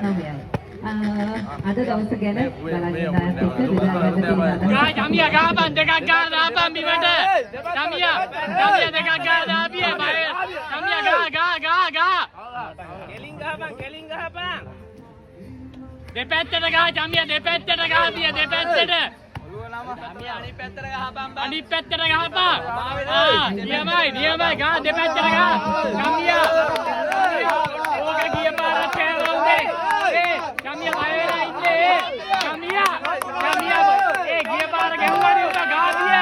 අද දවස ගැන බලන්න ඉඳලා තිස්ස ගා ජමියා ගාපන් දෙකක් ගා දාපන් බිමට ජමියා දෙකක් ගා දාපිය බය ජමියා ගා කෙලින් ගහපන් දෙපැත්තට ගා ජමියා දෙපැත්තට ගාපිය දෙපැත්තට ජමියා අනිත් පැත්තට ගහපන් නියමයි ගා දෙපැත්තට ගා ජමියා ඕක ගිය පාරක් කෑවොත් ජමියා බය වෙලා ඉන්නේ ජමියා ගිය පාර ගැහුවානේ උඹ ගාපිය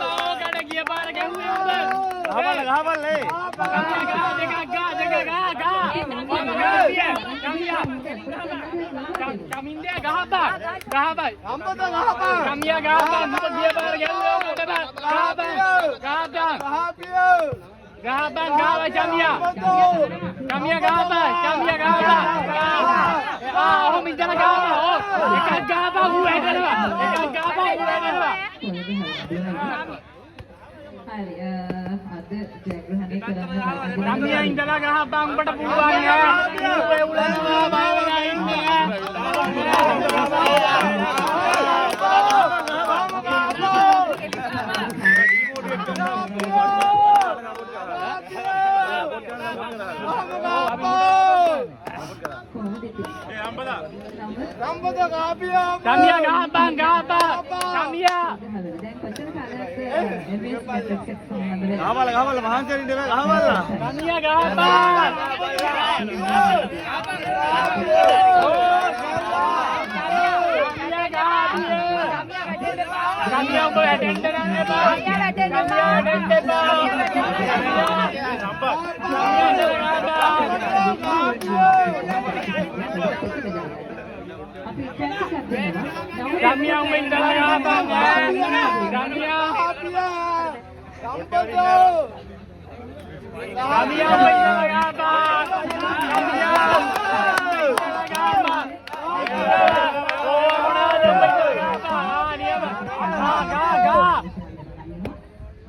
ඕකට ගිය පාර ගැහුවේ උඹ ගහපල්ලේ කමින්දේ ගහපන් කමියා ගහපන් මොකද ගිය පාර ගැහුවා ගහපන් ගාව කමියා ගහපන් ඔහොම ඉඳලා ගාව එකක් ගාපන් ඌ හැදෙනවා හරි අද ජයග්‍රහණය කරන්න කමියා ඉඳලා ගහපන් උඹට පුළුවන් නෑ ඌ උලනවා බයවලා ඉන්නේ කමියා ගහපන් කමියා ගහවල මහන්සියෙන් ඉඳලා ගහවල කමියා ගහපන් කමියා ඔබ ඇටෙන්ඩ් කරන්න එපා Kamiya main dalam abang Kamiya main dalam abang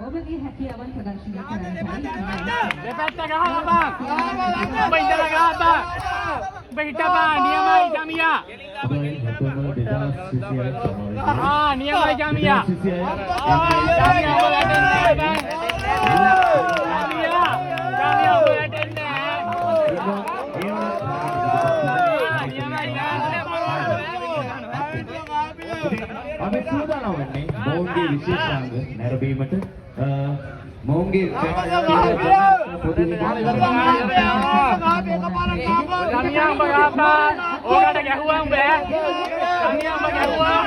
ඔබගේ හැකියාවන් ප්‍රදර්ශනය කරන්න දෙපැත්ත ගහපන් ඔබ ඉඳලා ගහපන් ඔබ හිටපන් නියමයි කමියා නියමයි කමියා කමියා ඔබ වැටෙන්නේ බං කමියා ඔබ වැටෙන්නේ අපි සූදානම් වෙන්නේ මොවුන්ගේ විශේෂාංග නැරඹීමට මොවුන්ගේ පොදු කමියා ඔබ ගහපන් ඕකට ගැහුවා උඹ කමියා ඔබ ගැහුවා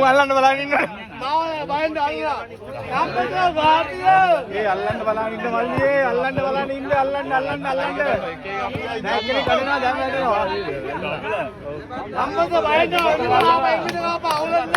අල්ලන්න බලන් ඉන්න බයෙන්ද අල්ලලා ඒ අල්ලන්න බලන් ඉන්න මල්ලියේ අල්ලන්න බලන් ඉන්න අල්ලන්න දැන් කෙනෙක් කඩනවා දැන් වැටෙනවා අම්මද බයෙන්ද අල්ලලා පවුලන්න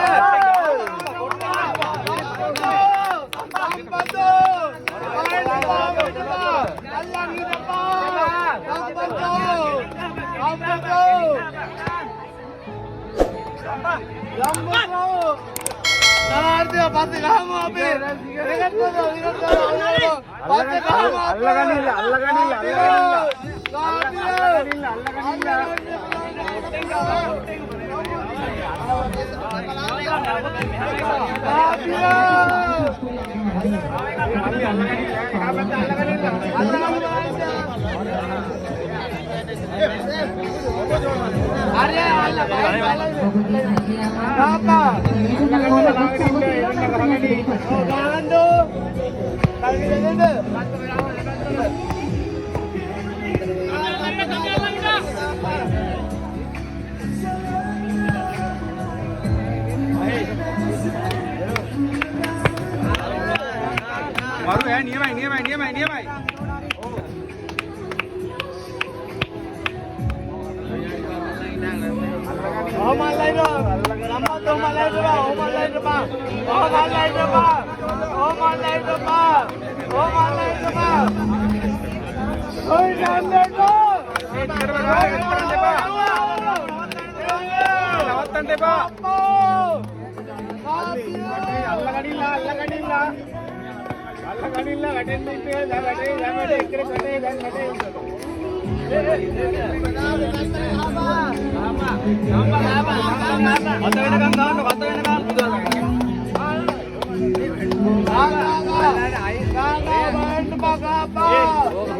නියමයි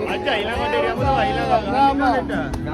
අජ්ජා ඊළඟට